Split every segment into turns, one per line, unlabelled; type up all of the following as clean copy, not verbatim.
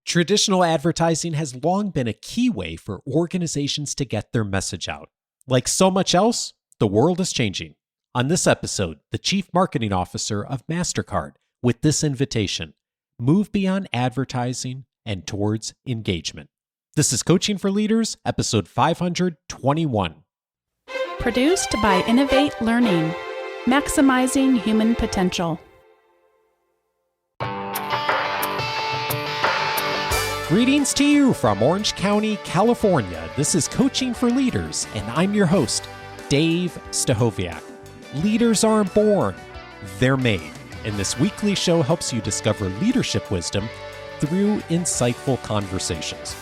Traditional advertising has long been a key way for organizations to get their message out. Like so much else, the world is changing. On this episode, the Chief Marketing Officer of Mastercard with this invitation: move beyond advertising and towards engagement. This is Coaching for Leaders, episode 521.
Produced by Innovate Learning, maximizing human potential.
Greetings to you from Orange County, California. This is Coaching for Leaders, and I'm your host, Dave Stachowiak. Leaders aren't born, they're made. And this weekly show helps you discover leadership wisdom through insightful conversations.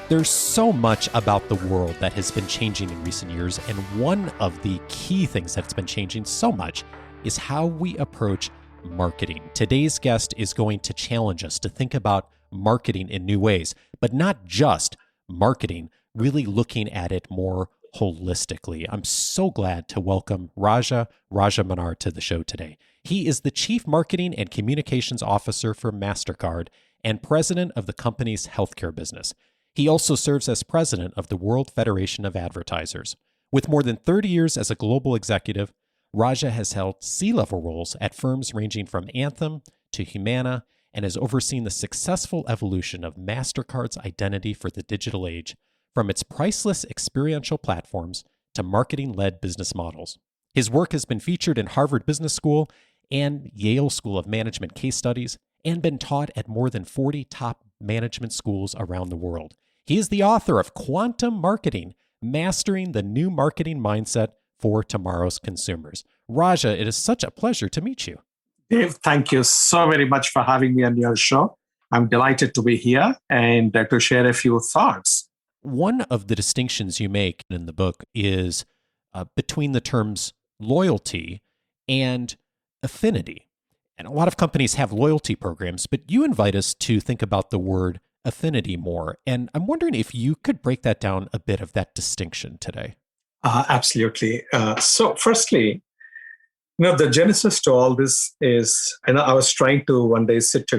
There's so much about the world that has been changing in recent years, and one of the key things that's been changing so much is how we approach marketing. Today's guest is going to challenge us to think about marketing in new ways, but not just marketing, really looking at it more holistically. I'm so glad to welcome Rajamannar to the show today. He is the Chief Marketing and Communications Officer for Mastercard and President of the company's healthcare business. He also serves as President of the World Federation of Advertisers. With more than 30 years as a global executive, Raja has held C-level roles at firms ranging from Anthem to Humana, and has overseen the successful evolution of Mastercard's identity for the digital age, from its priceless experiential platforms to marketing-led business models. His work has been featured in Harvard Business School and Yale School of Management case studies, and been taught at more than 40 top management schools around the world. He is the author of Quantum Marketing, Mastering the New Marketing Mindset for Tomorrow's Consumers. Raja, it is such a pleasure to meet you.
Dave, thank you so very much for having me on your show. I'm delighted to be here and to share a few thoughts.
One of the distinctions you make in the book is between the terms loyalty and affinity. And a lot of companies have loyalty programs, but you invite us to think about the word affinity more. And I'm wondering if you could break that down a bit of that distinction today.
Absolutely. So firstly, the genesis to all this is, I was trying to one day sit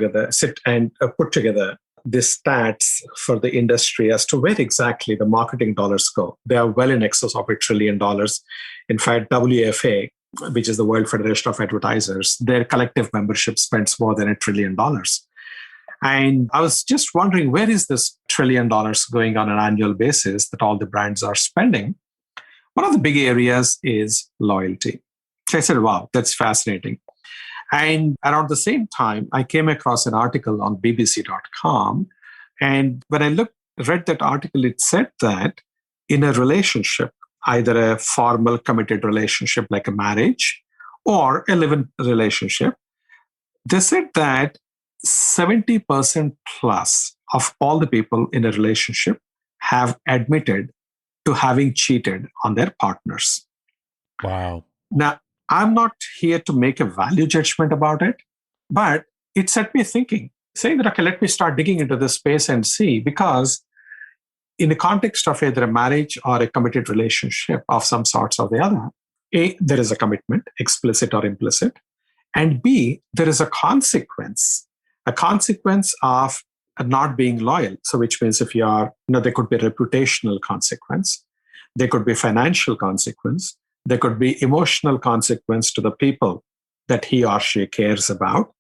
and put together the stats for the industry as to where exactly the marketing dollars go. They are well in excess of $1 trillion. In fact, WFA, which is the World Federation of Advertisers, their collective membership spends more than $1 trillion. And I was just wondering, where is this $1 trillion going on an annual basis that all the brands are spending? One of the big areas is loyalty. So I said, wow, that's fascinating. And around the same time, I came across an article on BBC.com. And when I read that article, it said that in a relationship, either a formal committed relationship like a marriage or a live-in relationship, they said that 70% plus of all the people in a relationship have admitted to having cheated on their partners.
Wow.
Now, I'm not here to make a value judgment about it, but it set me thinking, saying that, okay, let me start digging into this space and see, because in the context of either a marriage or a committed relationship of some sorts or the other, A, there is a commitment, explicit or implicit, and B, there is a consequence of not being loyal. So which means if you are, there could be a reputational consequence, there could be financial consequence, there could be emotional consequence to the people that he or she cares about.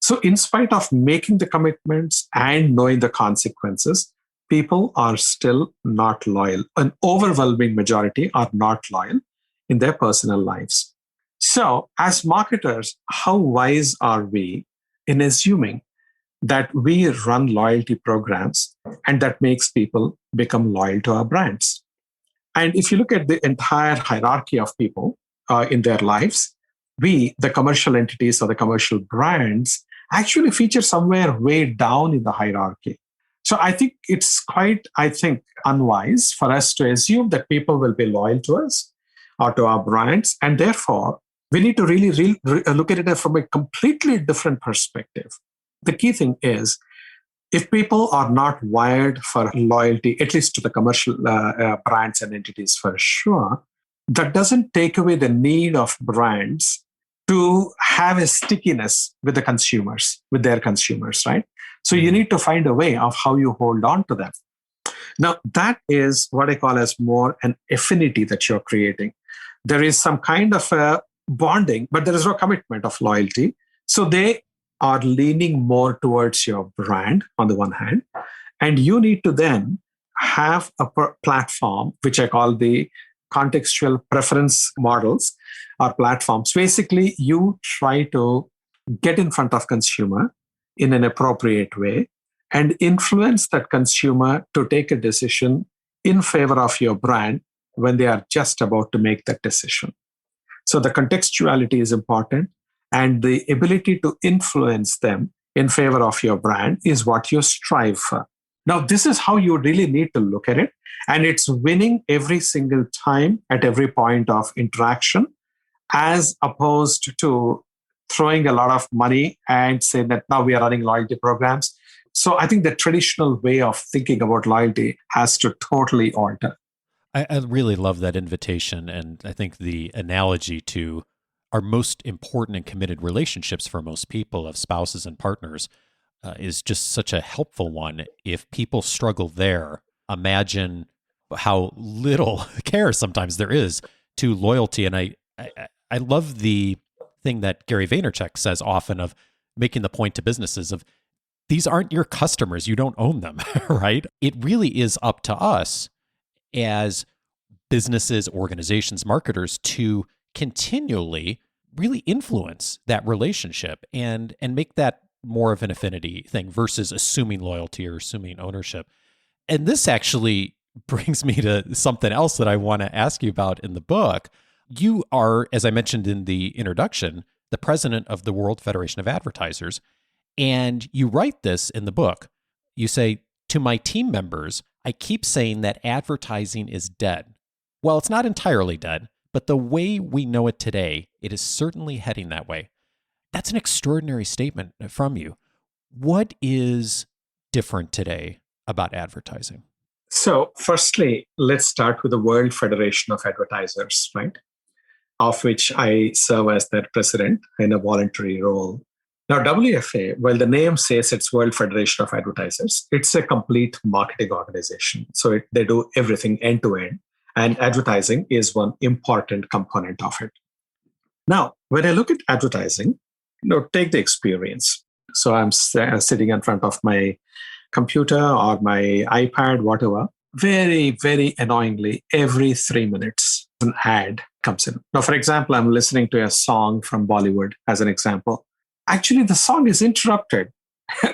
So in spite of making the commitments and knowing the consequences, people are still not loyal. An overwhelming majority are not loyal in their personal lives. So as marketers, how wise are we in assuming that we run loyalty programs and that makes people become loyal to our brands? And if you look at the entire hierarchy of people in their lives, we, the commercial entities or the commercial brands, actually feature somewhere way down in the hierarchy. So I think it's quite, unwise for us to assume that people will be loyal to us or to our brands. And therefore, we need to really look at it from a completely different perspective. The key thing is, if people are not wired for loyalty, at least to the commercial brands and entities for sure, that doesn't take away the need of brands to have a stickiness with the consumers, with their consumers, right? So you need to find a way of how you hold on to them. Now, that is what I call as more an affinity that you're creating. There is some kind of a bonding, but there is no commitment of loyalty. So they are leaning more towards your brand on the one hand. And you need to then have a platform, which I call the contextual preference models or platforms. Basically, you try to get in front of consumer in an appropriate way and influence that consumer to take a decision in favor of your brand when they are just about to make that decision. So the contextuality is important, and the ability to influence them in favor of your brand is what you strive for. Now, this is how you really need to look at it. And it's winning every single time at every point of interaction, as opposed to throwing a lot of money and saying that now we are running loyalty programs. So I think the traditional way of thinking about loyalty has to totally alter.
I really love that invitation. And I think the analogy to our most important and committed relationships for most people of spouses and partners is just such a helpful one. If people struggle there, imagine how little care sometimes there is to loyalty. And I love the thing that Gary Vaynerchuk says often of making the point to businesses of, these aren't your customers. You don't own them, right? It really is up to us as businesses, organizations, marketers to continually really influence that relationship and make that more of an affinity thing versus assuming loyalty or assuming ownership. And this actually brings me to something else that I want to ask you about in the book. You are, as I mentioned in the introduction, the president of the World Federation of Advertisers. And you write this in the book. You say, to my team members, I keep saying that advertising is dead. Well, it's not entirely dead, but the way we know it today, it is certainly heading that way. That's an extraordinary statement from you. What is different today about advertising?
So, firstly, let's start with the World Federation of Advertisers, right? Of which I serve as their president in a voluntary role. Now, WFA, well, the name says it's World Federation of Advertisers. It's a complete marketing organization. So they do everything end to end. And advertising is one important component of it. Now, when I look at advertising, take the experience. So I'm sitting in front of my computer or my iPad, whatever. Very, very annoyingly, every 3 minutes, an ad comes in. Now, for example, I'm listening to a song from Bollywood as an example. Actually, the song is interrupted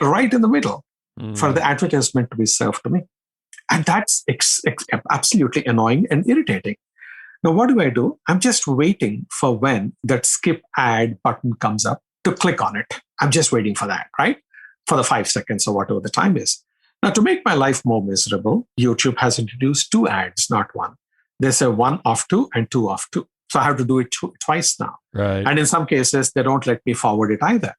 right in the middle for the advertisement to be served to me. And that's absolutely annoying and irritating. Now, what do? I'm just waiting for when that skip ad button comes up to click on it. I'm just waiting for that, right? For the 5 seconds or whatever the time is. Now, to make my life more miserable, YouTube has introduced 2 ads, not 1. They say 1 of 2 and 2 of 2. So I have to do it twice now.
Right.
And in some cases, they don't let me forward it either.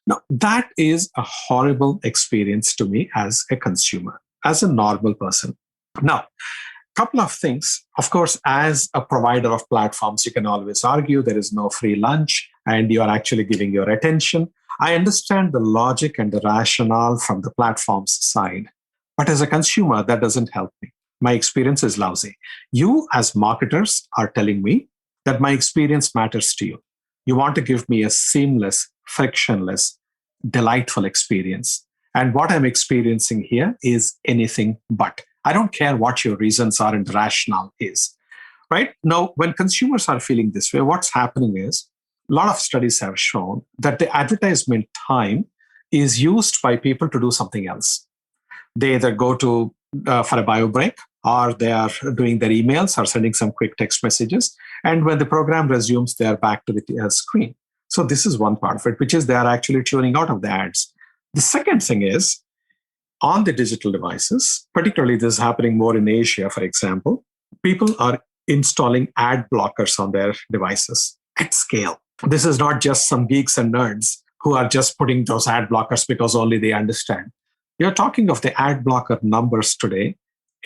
Now, that is a horrible experience to me as a consumer, as a normal person. Now, a couple of things. Of course, as a provider of platforms, you can always argue there is no free lunch and you are actually giving your attention. I understand the logic and the rationale from the platform's side. But as a consumer, that doesn't help me. My experience is lousy. You, as marketers, are telling me that my experience matters to you. You want to give me a seamless, frictionless, delightful experience. And what I'm experiencing here is anything but. I don't care what your reasons are and the rationale is. Right? Now, when consumers are feeling this way, what's happening is a lot of studies have shown that the advertisement time is used by people to do something else. They either go to for a bio break, or they are doing their emails or sending some quick text messages. And when the program resumes, they are back to the screen. So this is one part of it, which is they are actually tuning out of the ads. The second thing is on the digital devices, particularly this is happening more in Asia, for example, people are installing ad blockers on their devices at scale. This is not just some geeks and nerds who are just putting those ad blockers because only they understand. You're talking of the ad blocker numbers today,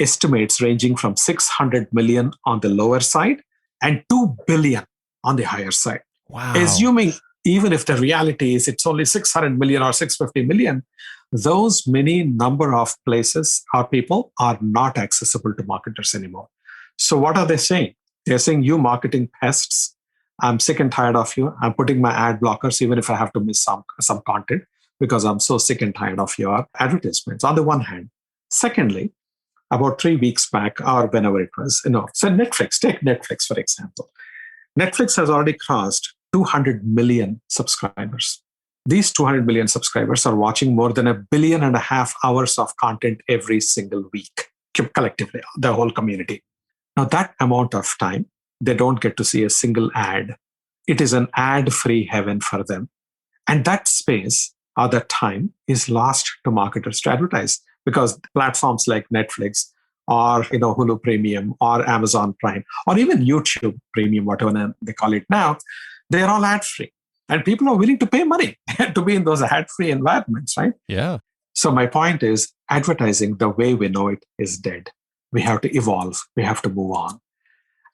estimates ranging from 600 million on the lower side and 2 billion on the higher side.
Wow.
even if the reality is it's only 600 million or 650 million, those many number of places or people are not accessible to marketers anymore. So what are they saying? They're saying, you marketing pests, I'm sick and tired of you. I'm putting my ad blockers, even if I have to miss some content, because I'm so sick and tired of your advertisements, on the one hand. Secondly, about 3 weeks back, or whenever it was, so Netflix, take Netflix, for example. Netflix has already crossed 200 million subscribers. These 200 million subscribers are watching more than 1.5 billion hours of content every single week, collectively, the whole community. Now, that amount of time, they don't get to see a single ad. It is an ad-free heaven for them. And that space or that time is lost to marketers to advertise, because platforms like Netflix or Hulu Premium or Amazon Prime or even YouTube Premium, whatever they call it now, they're all ad-free. And people are willing to pay money to be in those ad-free environments, right?
Yeah.
So my point is, advertising, the way we know it, is dead. We have to evolve. We have to move on.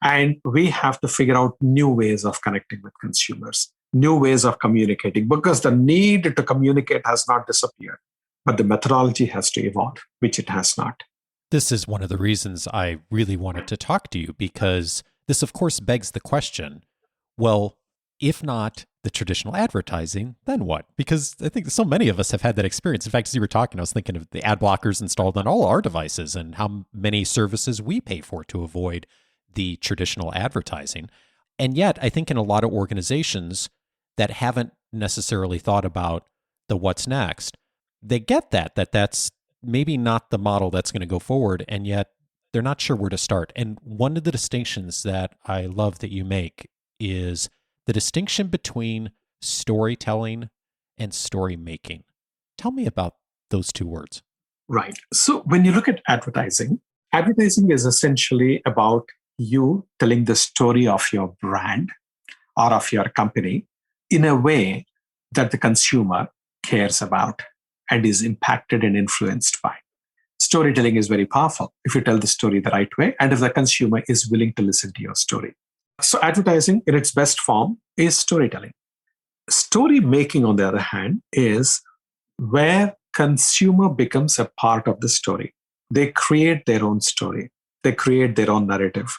And we have to figure out new ways of connecting with consumers, new ways of communicating, because the need to communicate has not disappeared, but the methodology has to evolve, which it has not.
This is one of the reasons I really wanted to talk to you, because this, of course, begs the question, well, if not the traditional advertising, then what? Because I think so many of us have had that experience. In fact, as you were talking, I was thinking of the ad blockers installed on all our devices and how many services we pay for to avoid the traditional advertising. And yet, I think in a lot of organizations that haven't necessarily thought about the what's next, they get that's maybe not the model that's going to go forward, and yet they're not sure where to start. And one of the distinctions that I love that you make is the distinction between storytelling and story making. Tell me about those two words.
Right. So when you look at advertising is essentially about you telling the story of your brand or of your company in a way that the consumer cares about and is impacted and influenced by. Storytelling is very powerful if you tell the story the right way and if the consumer is willing to listen to your story. So advertising in its best form is storytelling. Story making, on the other hand, is where consumer becomes a part of the story. They create their own story. They create their own narrative.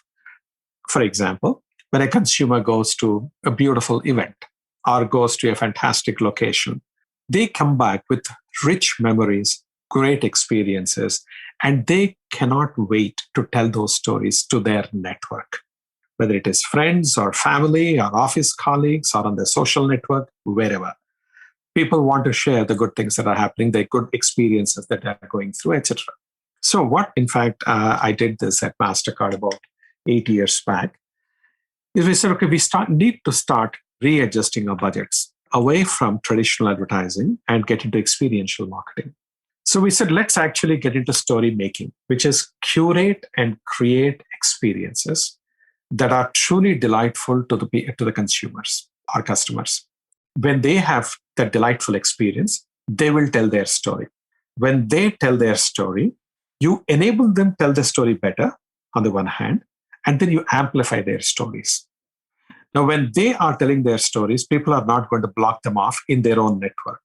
For example, when a consumer goes to a beautiful event or goes to a fantastic location, they come back with rich memories, great experiences, and they cannot wait to tell those stories to their network, whether it is friends or family or office colleagues or on their social network, wherever. People want to share the good things that are happening, the good experiences that they're going through, etc. So what, in fact, I did this at Mastercard about 8 years back, is we said, okay, we need to start readjusting our budgets away from traditional advertising and get into experiential marketing. So we said, let's actually get into story making, which is curate and create experiences that are truly delightful to the consumers, our customers. When they have that delightful experience, they will tell their story. When they tell their story, you enable them tell the story better, on the one hand, and then you amplify their stories. Now, when they are telling their stories, people are not going to block them off in their own network.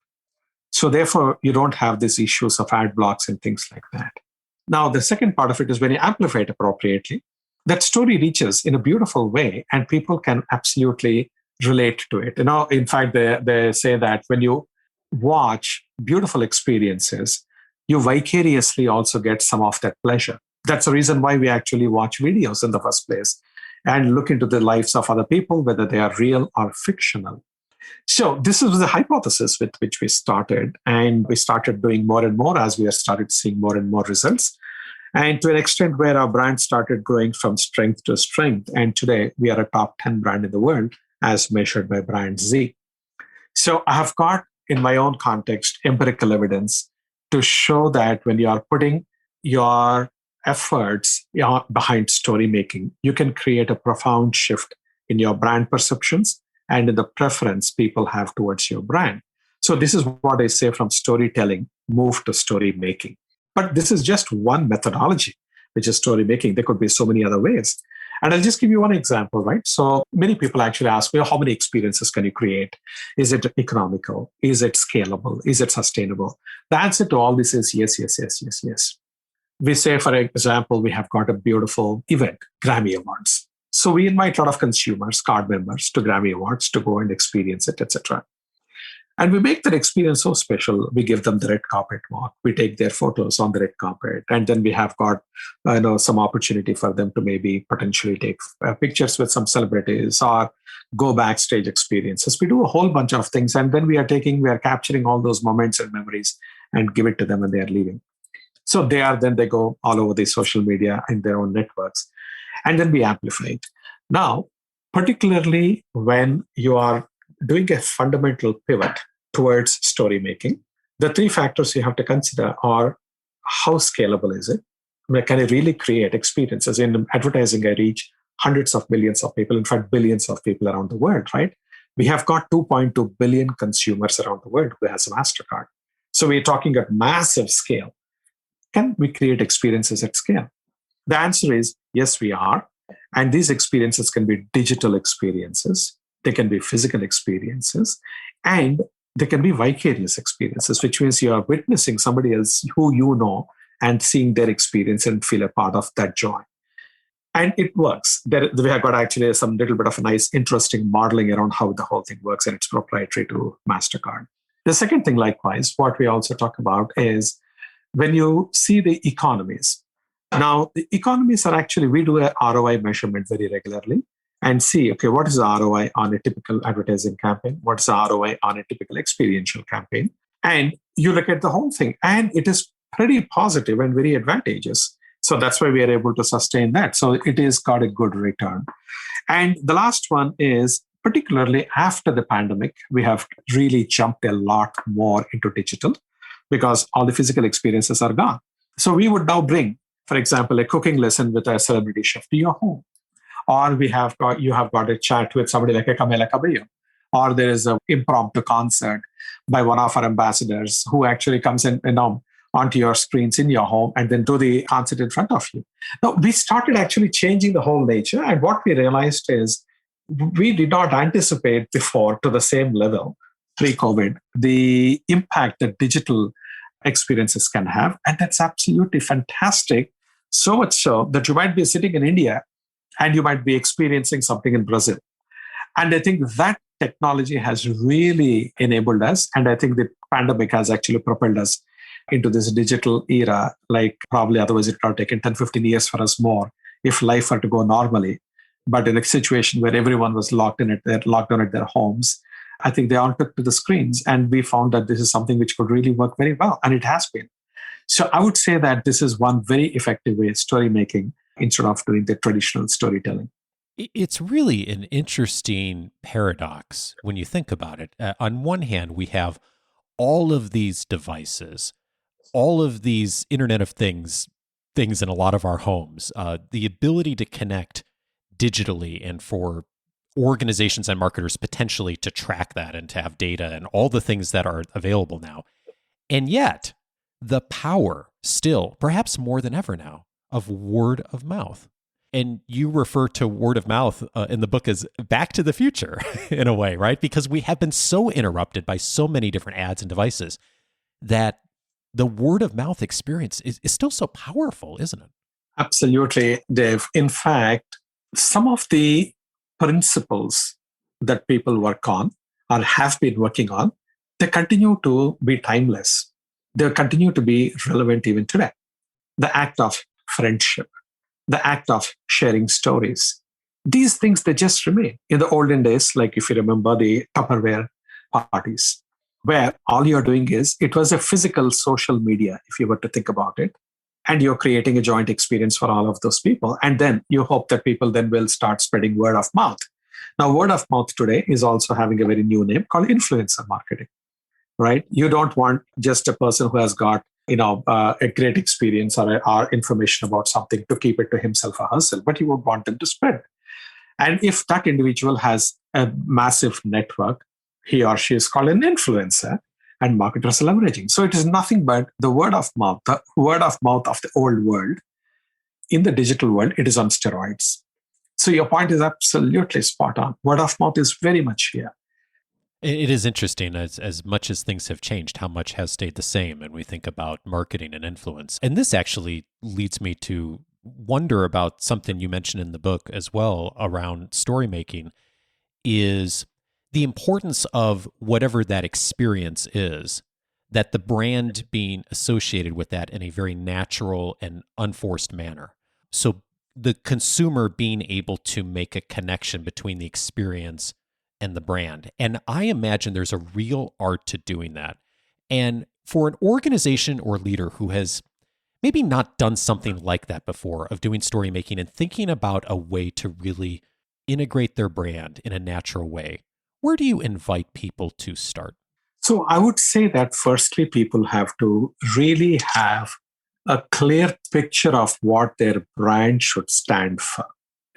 So therefore, you don't have these issues of ad blocks and things like that. Now, the second part of it is when you amplify it appropriately, that story reaches in a beautiful way and people can absolutely relate to it. In fact, they say that when you watch beautiful experiences, you vicariously also get some of that pleasure. That's the reason why we actually watch videos in the first place and look into the lives of other people, whether they are real or fictional. So this is the hypothesis with which we started, and we started doing more and more as we started seeing more and more results. And to an extent where our brand started growing from strength to strength. And today we are a top 10 brand in the world as measured by Brand Z. So I have got, in my own context, empirical evidence to show that when you are putting your efforts behind story making, you can create a profound shift in your brand perceptions and in the preference people have towards your brand. So this is what I say, from storytelling, move to story making. But this is just one methodology, which is story making. There could be so many other ways. And I'll just give you one example, right? So many people actually ask, well, how many experiences can you create? Is it economical? Is it scalable? Is it sustainable? The answer to all this is yes, yes, yes, yes, yes. We say, for example, we have got a beautiful event, Grammy Awards. So we invite a lot of consumers, card members to Grammy Awards to go and experience it, etc. And we make that experience so special. We give them the red carpet walk. We take their photos on the red carpet. And then we have got some opportunity for them to maybe potentially take pictures with some celebrities or go backstage experiences. We do a whole bunch of things. And then we are capturing all those moments and memories and give it to them when they are leaving. So they go all over the social media and their own networks. And then we amplify it. Now, particularly when you are doing a fundamental pivot towards story making, the three factors you have to consider are how scalable is it? Can I really create experiences? In advertising, I reach hundreds of millions of people, in fact, billions of people around the world, right? We have got 2.2 billion consumers around the world who has a Mastercard. So we're talking at massive scale. Can we create experiences at scale? The answer is yes, we are. And these experiences can be digital experiences. They can be physical experiences, and they can be vicarious experiences, which means you are witnessing somebody else who you know and seeing their experience and feel a part of that joy. And it works. We have got actually some little bit of a nice, interesting modeling around how the whole thing works, and it's proprietary to Mastercard. The second thing, likewise, what we also talk about is when you see the economies. Now, the economies are actually, we do a ROI measurement very regularly and see, okay, what is the ROI on a typical advertising campaign? What is the ROI on a typical experiential campaign? And you look at the whole thing, and it is pretty positive and very advantageous. So that's why we are able to sustain that. So it is got a good return. And the last one is, particularly after the pandemic, we have really jumped a lot more into digital because all the physical experiences are gone. So we would now bring, for example, a cooking lesson with a celebrity chef to your home. Or you have got a chat with somebody like a Camila Cabello. Or there is an impromptu concert by one of our ambassadors who actually comes in onto your screens in your home and then do the concert in front of you. Now, we started actually changing the whole nature. And what we realized is we did not anticipate before to the same level, pre-COVID, the impact that digital experiences can have. And that's absolutely fantastic. So much so that you might be sitting in India and you might be experiencing something in Brazil. And I think that technology has really enabled us. And I think the pandemic has actually propelled us into this digital era, like probably otherwise it would have taken 10, 15 years for us more if life were to go normally. But in a situation where everyone was locked down at their homes, I think they all took to the screens. And we found that this is something which could really work very well. And it has been. So I would say that this is one very effective way of story making instead of doing the traditional storytelling.
It's really an interesting paradox when you think about it. On one hand, we have all of these devices, all of these Internet of things in a lot of our homes, the ability to connect digitally and for organizations and marketers potentially to track that and to have data and all the things that are available now. And yet, the power still, perhaps more than ever now, of word of mouth. And you refer to word of mouth in the book as back to the future in a way, right? Because we have been so interrupted by so many different ads and devices that the word of mouth experience is still so powerful, isn't it?
Absolutely, Dave. In fact, some of the principles that people work on or have been working on, they continue to be timeless. They continue to be relevant even today. The act of friendship, the act of sharing stories. These things, they just remain. In the olden days, like if you remember the Tupperware parties, where all you're doing is, it was a physical social media, if you were to think about it, and you're creating a joint experience for all of those people. And then you hope that people then will start spreading word of mouth. Now, word of mouth today is also having a very new name called influencer marketing, right? You don't want just a person who has got a great experience or information about something to keep it to himself or herself, but you would want them to spread. And if that individual has a massive network, he or she is called an influencer, and marketers are leveraging. So it is nothing but the word of mouth of the old world. In the digital world, it is on steroids. So your point is absolutely spot on. Word of mouth is very much here.
It is interesting as much as things have changed, how much has stayed the same. And we think about marketing and influence. And this actually leads me to wonder about something you mentioned in the book as well around story making, is the importance of whatever that experience is, that the brand being associated with that in a very natural and unforced manner. So the consumer being able to make a connection between the experience and the brand. And I imagine there's a real art to doing that. And for an organization or leader who has maybe not done something like that before, of doing story making and thinking about a way to really integrate their brand in a natural way, where do you invite people to start?
So I would say that firstly, people have to really have a clear picture of what their brand should stand for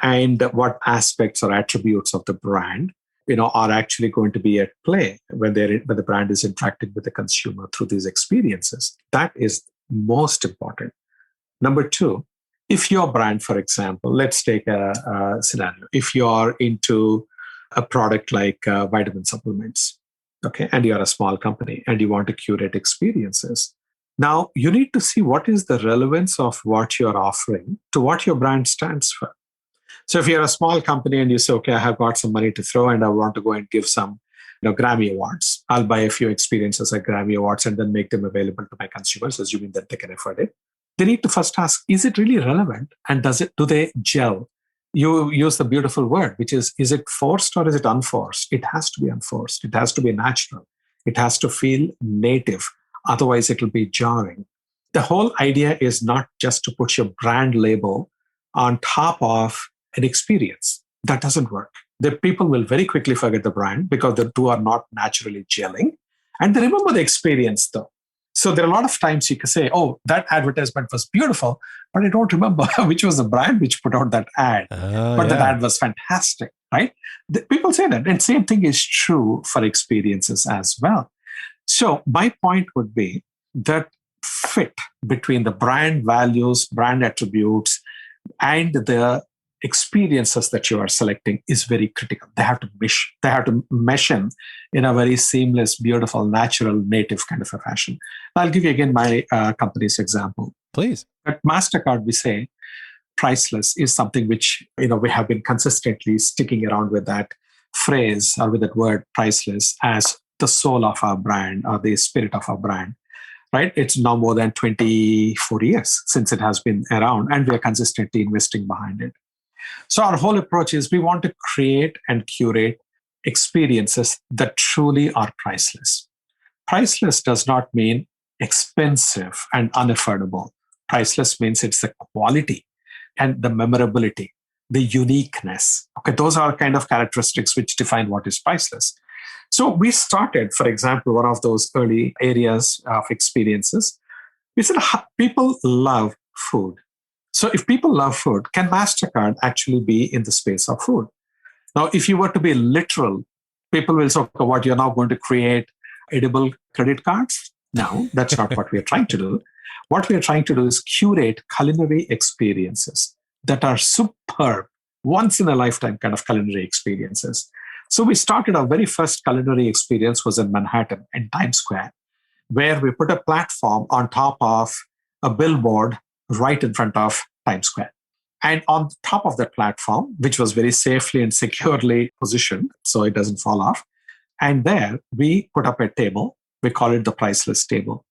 and what aspects or attributes of the brand are actually going to be at play when the brand is interacting with the consumer through these experiences. That is most important. Number two, if your brand, for example, let's take a scenario. If you are into a product like vitamin supplements, okay, and you're a small company and you want to curate experiences, now you need to see what is the relevance of what you're offering to what your brand stands for. So if you're a small company and you say, okay, I have got some money to throw and I want to go and give some Grammy Awards, I'll buy a few experiences at Grammy Awards and then make them available to my consumers, assuming that they can afford it. They need to first ask, is it really relevant? And do they gel? You use the beautiful word, which is it forced or is it unforced? It has to be unforced. It has to be natural. It has to feel native. Otherwise, it'll be jarring. The whole idea is not just to put your brand label on top of an experience. That doesn't work. The people will very quickly forget the brand because the two are not naturally gelling. And they remember the experience though. So there are a lot of times you can say, oh, that advertisement was beautiful, but I don't remember which was the brand which put out that ad. But that ad was fantastic, right? People say that. And same thing is true for experiences as well. So my point would be that fit between the brand values, brand attributes, and the experiences that you are selecting is very critical. They have to mesh in a very seamless, beautiful, natural, native kind of a fashion. I'll give you again my company's example.
Please.
At Mastercard, we say priceless is something which we have been consistently sticking around with that phrase or with that word priceless as the soul of our brand or the spirit of our brand. Right? It's now more than 24 years since it has been around, and we are consistently investing behind it. So our whole approach is we want to create and curate experiences that truly are priceless. Priceless does not mean expensive and unaffordable. Priceless means it's the quality and the memorability, the uniqueness. Okay, those are kind of characteristics which define what is priceless. So we started, for example, one of those early areas of experiences. We said people love food. So if people love food, can Mastercard actually be in the space of food? Now, if you were to be literal, people will say, okay, what, you're now going to create edible credit cards? No, that's not what we are trying to do. What we are trying to do is curate culinary experiences that are superb, once in a lifetime kind of culinary experiences. So we started our very first culinary experience was in Manhattan, in Times Square, where we put a platform on top of a billboard right in front of Times Square. And on top of that platform, which was very safely and securely positioned so it doesn't fall off, and there we put up a table. We call it the Priceless table.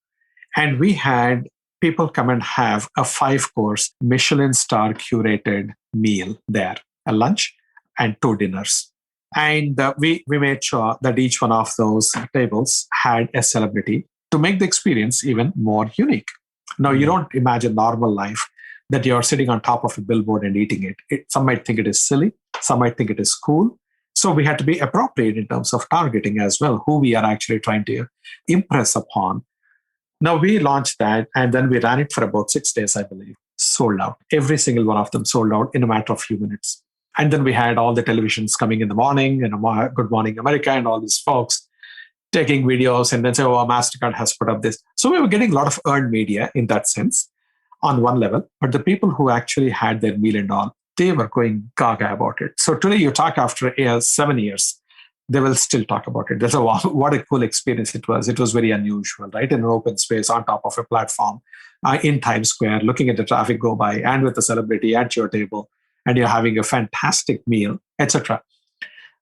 And we had people come and have a 5-course Michelin star curated meal there, a lunch and 2 dinners. And we made sure that each one of those tables had a celebrity to make the experience even more unique. Now, you don't imagine normal life that you're sitting on top of a billboard and eating it. Some might think it is silly. Some might think it is cool. So we had to be appropriate in terms of targeting as well, who we are actually trying to impress upon. Now, we launched that and then we ran it for about 6 days, I believe. Sold out. Every single one of them sold out in a matter of few minutes. And then we had all the televisions coming in the morning, Good Morning America, and all these folks taking videos and then say, oh, Mastercard has put up this. So we were getting a lot of earned media in that sense on one level. But the people who actually had their meal and all, they were going gaga about it. So today you talk after 7 years, they will still talk about it. That's what a cool experience it was. It was very unusual, right? In an open space on top of a platform in Times Square, looking at the traffic go by and with a celebrity at your table, and you're having a fantastic meal, etc.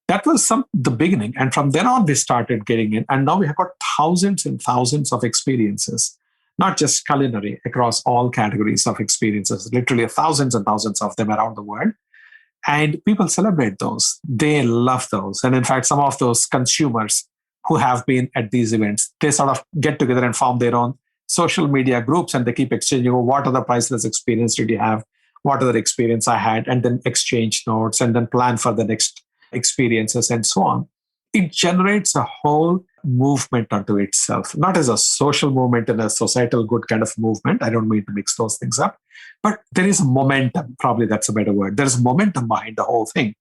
That was the beginning. And from then on, we started getting in. And now we have got thousands and thousands of experiences, not just culinary, across all categories of experiences, literally thousands and thousands of them around the world. And people celebrate those. They love those. And in fact, some of those consumers who have been at these events, they sort of get together and form their own social media groups, and they keep exchanging, what other priceless experience did you have? What other experience I had? And then exchange notes and then plan for the next experiences and so on. It generates a whole movement unto itself, not as a social movement and a societal good kind of movement. I don't mean to mix those things up, but there is momentum. Probably that's a better word. There's momentum behind the whole thing.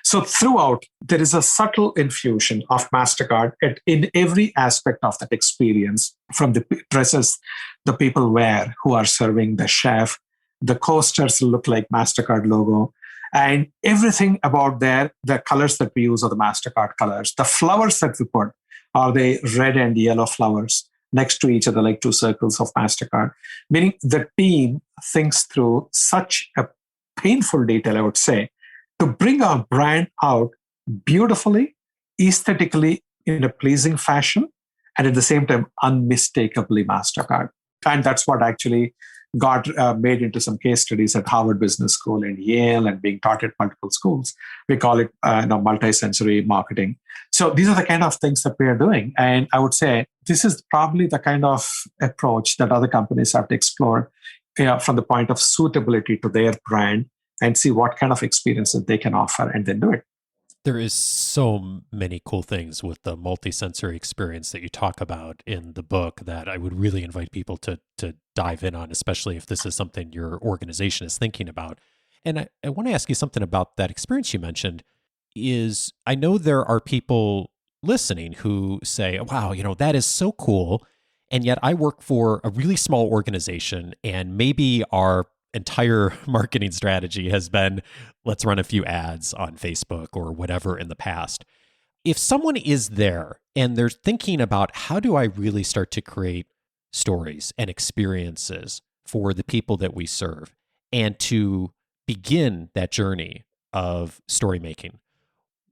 So throughout, there is a subtle infusion of Mastercard in every aspect of that experience, from the dresses the people wear who are serving, the chef, the coasters look like Mastercard logo, and everything about the colors that we use are the Mastercard colors. The flowers that we put are the red and yellow flowers next to each other, like two circles of Mastercard. Meaning the team thinks through such a painful detail, I would say, to bring our brand out beautifully, aesthetically, in a pleasing fashion, and at the same time, unmistakably Mastercard. And that's what actually got made into some case studies at Harvard Business School and Yale, and being taught at multiple schools. We call it multi-sensory marketing. So these are the kind of things that we are doing. And I would say this is probably the kind of approach that other companies have to explore from the point of suitability to their brand, and see what kind of experiences they can offer, and then do it.
There is so many cool things with the multisensory experience that you talk about in the book that I would really invite people to dive in on, especially if this is something your organization is thinking about. And I want to ask you something about that experience you mentioned. Is I know there are people listening who say, wow, that is so cool. And yet I work for a really small organization, and maybe our entire marketing strategy has been, let's run a few ads on Facebook or whatever in the past. If someone is there and they're thinking about, how do I really start to create stories and experiences for the people that we serve, and to begin that journey of story making,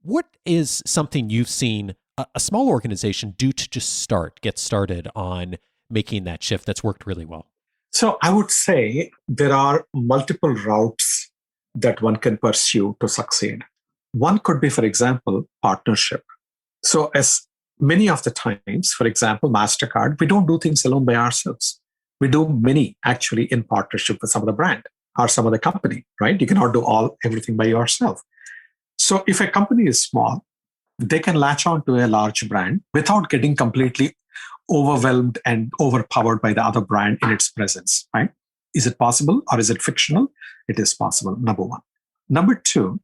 what is something you've seen a small organization do to just get started on making that shift that's worked really well?
So I would say there are multiple routes that one can pursue to succeed. One could be, for example, partnership. So as many of the times, for example, Mastercard, we don't do things alone by ourselves. We do many actually in partnership with some of the brand or some of the company, right? You cannot do everything by yourself. So if a company is small, they can latch on to a large brand without getting completely overwhelmed and overpowered by the other brand in its presence, right? Is it possible, or is it fictional? It is possible, number one. Number two,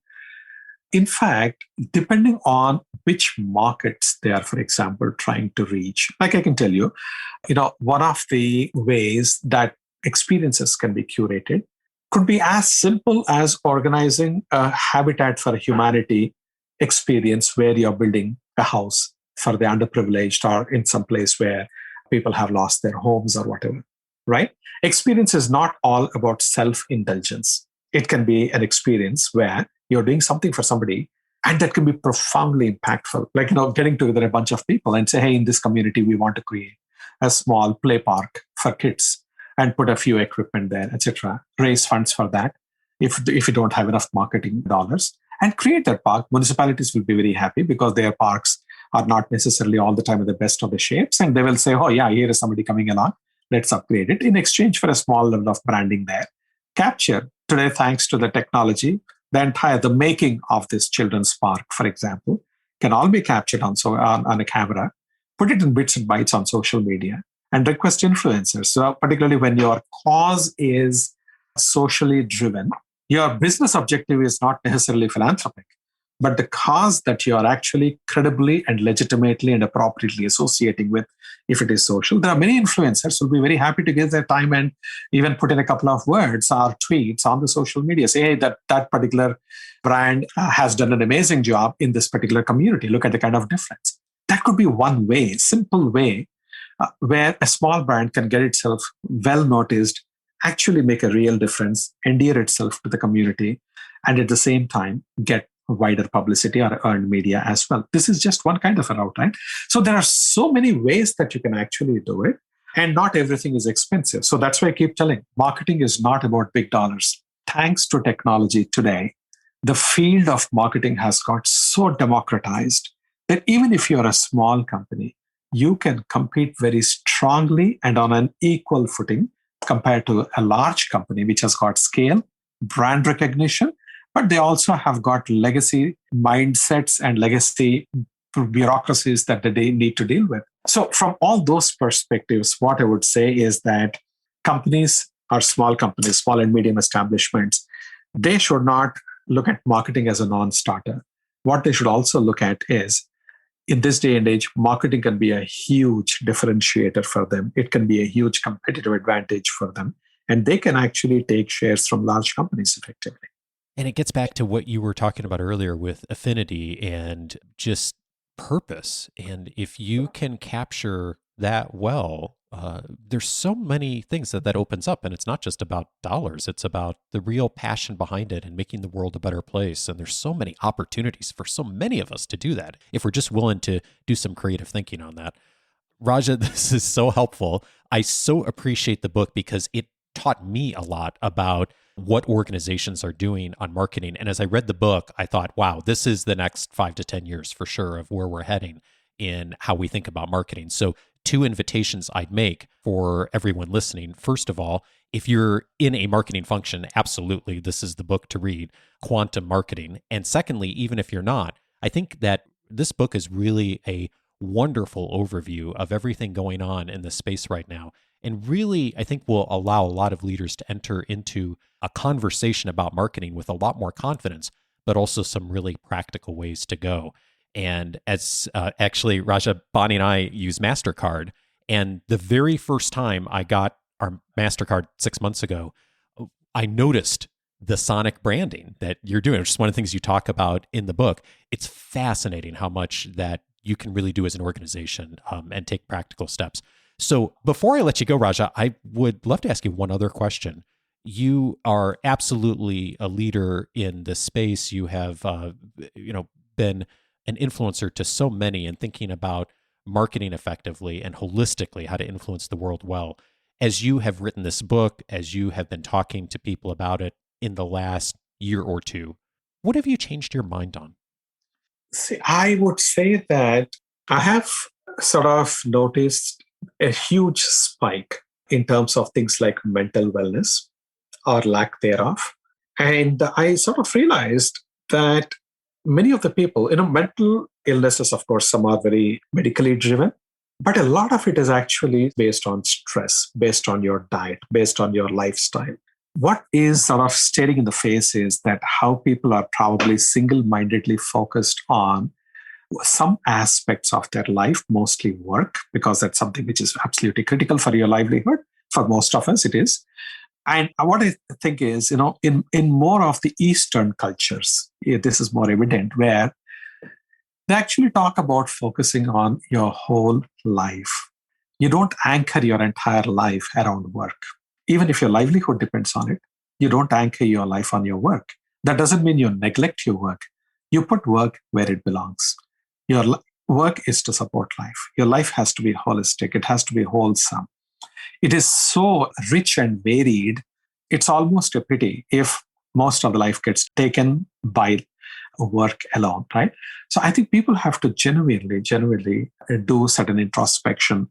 in fact, depending on which markets they are, for example, trying to reach, like I can tell you, one of the ways that experiences can be curated could be as simple as organizing a Habitat for Humanity experience where you're building a house for the underprivileged, or in some place where people have lost their homes or whatever, right? Experience is not all about self-indulgence. It can be an experience where you're doing something for somebody, and that can be profoundly impactful. Like, getting together a bunch of people and say, hey, in this community, we want to create a small play park for kids and put a few equipment there, etc. Raise funds for that if you don't have enough marketing dollars, and create that park. Municipalities will be very happy because their parks are not necessarily all the time at the best of the shapes. And they will say, oh yeah, here is somebody coming along. Let's upgrade it in exchange for a small level of branding there. Capture today, thanks to the technology, the making of this children's park, for example, can all be captured on a camera, put it in bits and bytes on social media, and request influencers. So particularly when your cause is socially driven, your business objective is not necessarily philanthropic. but the cause that you are actually credibly and legitimately and appropriately associating with, if it is social. There are many influencers who will be very happy to give their time and even put in a couple of words or tweets on the social media. Say, hey, that particular brand has done an amazing job in this particular community. Look at the kind of difference. That could be one way, simple way, where a small brand can get itself well noticed, actually make a real difference, endear itself to the community, and at the same time get wider publicity or earned media as well. This is just one kind of a route, right? So there are so many ways that you can actually do it, and not everything is expensive. So that's why I keep telling, marketing is not about big dollars. Thanks to technology today, the field of marketing has got so democratized that even if you're a small company, you can compete very strongly and on an equal footing compared to a large company which has got scale, brand recognition, but they also have got legacy mindsets and legacy bureaucracies that they need to deal with. So from all those perspectives, what I would say is that companies are small companies, small and medium establishments. They should not look at marketing as a non-starter. What they should also look at is, in this day and age, marketing can be a huge differentiator for them. It can be a huge competitive advantage for them. And they can actually take shares from large companies effectively.
And it gets back to what you were talking about earlier with affinity and just purpose. And if you can capture that well, there's so many things that opens up. And it's not just about dollars. It's about the real passion behind it and making the world a better place. And there's so many opportunities for so many of us to do that if we're just willing to do some creative thinking on that. Raja, this is so helpful. I so appreciate the book because it taught me a lot about what organizations are doing on marketing. And as I read the book, I thought, wow, this is the next 5 to 10 years for sure of where we're heading in how we think about marketing. So 2 invitations I'd make for everyone listening. First of all, if you're in a marketing function, absolutely, this is the book to read, Quantum Marketing. And secondly, even if you're not, I think that this book is really a wonderful overview of everything going on in this space right now. And really, I think will allow a lot of leaders to enter into a conversation about marketing with a lot more confidence, but also some really practical ways to go. And as actually, Raja, Bonnie and I use Mastercard. And the very first time I got our Mastercard 6 months ago, I noticed the sonic branding that you're doing, which is one of the things you talk about in the book. It's fascinating how much that you can really do as an organization and take practical steps. So before I let you go, Raja, I would love to ask you one other question. You are absolutely a leader in this space. You have, been an influencer to so many and thinking about marketing effectively and holistically, how to influence the world well. As you have written this book, as you have been talking to people about it in the last year or two, what have you changed your mind on?
See, I would say that I have sort of noticed a huge spike in terms of things like mental wellness or lack thereof. And I sort of realized that many of the people, mental illnesses, of course, some are very medically driven, but a lot of it is actually based on stress, based on your diet, based on your lifestyle. What is sort of staring in the face is that how people are probably single-mindedly focused on some aspects of their life, mostly work, because that's something which is absolutely critical for your livelihood. For most of us, it is. And what I think is, in more of the Eastern cultures, this is more evident, where they actually talk about focusing on your whole life. You don't anchor your entire life around work. Even if your livelihood depends on it, you don't anchor your life on your work. That doesn't mean you neglect your work. You put work where it belongs. Your work is to support life. Your life has to be holistic. It has to be wholesome. It is so rich and varied. It's almost a pity if most of the life gets taken by work alone, right? So I think people have to genuinely do certain introspection,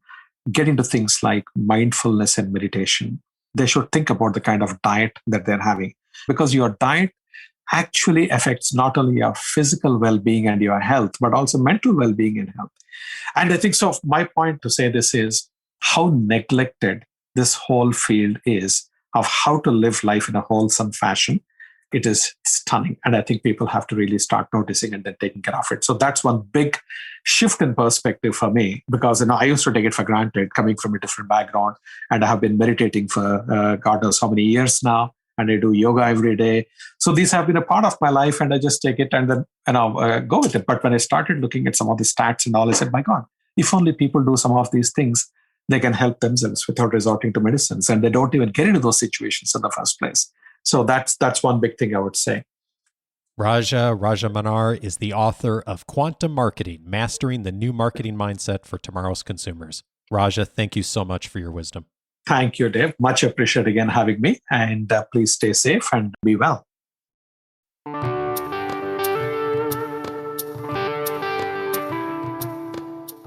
get into things like mindfulness and meditation. They should think about the kind of diet that they're having, because your diet actually affects not only your physical well-being and your health, but also mental well-being and health. And I think so. My point to say this is how neglected this whole field is of how to live life in a wholesome fashion it is stunning. And I think people have to really start noticing and then taking care of it. So that's one big shift in perspective for me, because I used to take it for granted coming from a different background. And I have been meditating for God knows how many years now. And I do yoga every day. So these have been a part of my life, and I just take it and then go with it. But when I started looking at some of the stats and all, I said, my God, if only people do some of these things, they can help themselves without resorting to medicines. And they don't even get into those situations in the first place. So that's one big thing I would say.
Rajamannar is the author of Quantum Marketing, Mastering the New Marketing Mindset for Tomorrow's Consumers. Raja, thank you so much for your wisdom.
Thank you, Dave. Much appreciated again having me. And please stay safe and be well.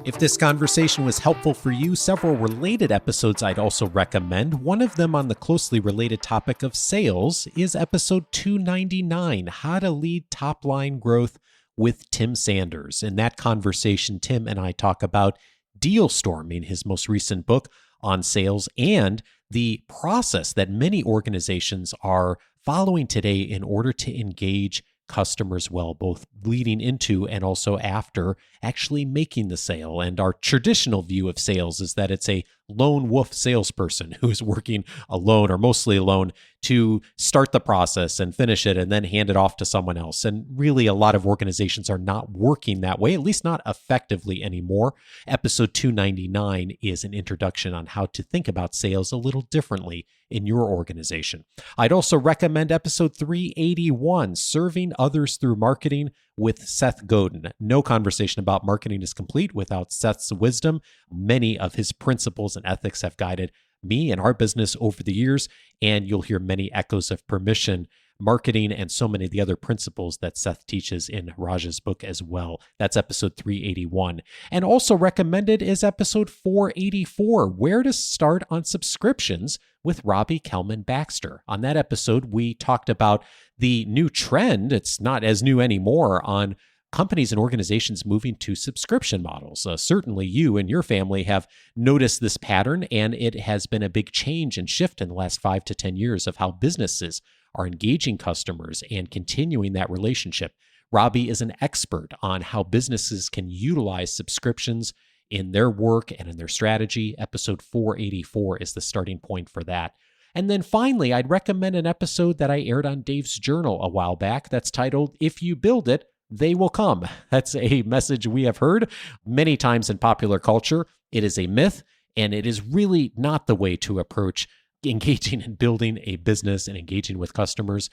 If this conversation was helpful for you, several related episodes I'd also recommend. One of them on the closely related topic of sales is episode 299, How to Lead Top-Line Growth with Tim Sanders. In that conversation, Tim and I talk about deal storming, his most recent book on sales, and the process that many organizations are following today in order to engage customers well, both leading into and also after actually making the sale. And our traditional view of sales is that it's a lone wolf salesperson who is working alone or mostly alone to start the process and finish it and then hand it off to someone else. And really, a lot of organizations are not working that way, at least not effectively anymore. Episode 299 is an introduction on how to think about sales a little differently in your organization. I'd also recommend episode 381, Serving Others Through Marketing with Seth Godin. No conversation about marketing is complete without Seth's wisdom. Many of his principles and ethics have guided me and our business over the years, and you'll hear many echoes of permission, marketing, and so many of the other principles that Seth teaches in Raja's book as well. That's episode 381. And also recommended is episode 484, Where to Start on Subscriptions with Robbie Kelman Baxter. On that episode, we talked about the new trend, it's not as new anymore, on companies and organizations moving to subscription models. Certainly you and your family have noticed this pattern, and it has been a big change and shift in the last 5 to 10 years of how businesses are engaging customers and continuing that relationship. Robbie is an expert on how businesses can utilize subscriptions in their work and in their strategy. Episode 484 is the starting point for that. And then finally, I'd recommend an episode that I aired on Dave's Journal a while back that's titled, If You Build It, They Will Come. That's a message we have heard many times in popular culture. It is a myth, and it is really not the way to approach engaging and building a business and engaging with customers.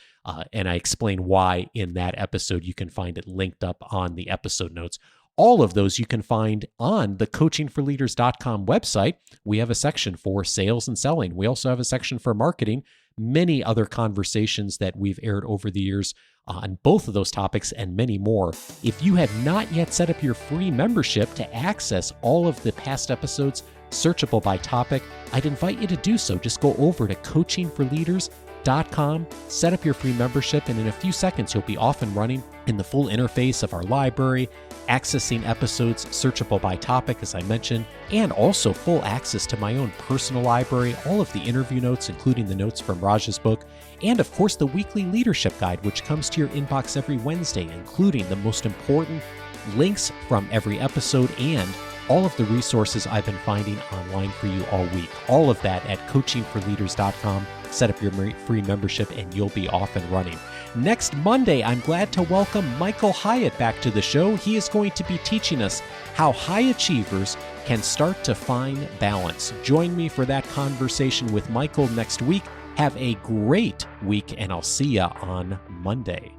And I explain why in that episode. You can find it linked up on the episode notes. All of those you can find on the coachingforleaders.com website. We have a section for sales and selling. We also have a section for marketing, many other conversations that we've aired over the years on both of those topics and many more. If you have not yet set up your free membership to access all of the past episodes, searchable by topic, I'd invite you to do so. Just go over to coachingforleaders.com, set up your free membership, and in a few seconds, you'll be off and running in the full interface of our library, accessing episodes searchable by topic, as I mentioned, and also full access to my own personal library, all of the interview notes, including the notes from Raja's book, and of course, the weekly leadership guide, which comes to your inbox every Wednesday, including the most important links from every episode and all of the resources I've been finding online for you all week. All of that at coachingforleaders.com. Set up your free membership and you'll be off and running. Next Monday, I'm glad to welcome Michael Hyatt back to the show. He is going to be teaching us how high achievers can start to find balance. Join me for that conversation with Michael next week. Have a great week, and I'll see you on Monday.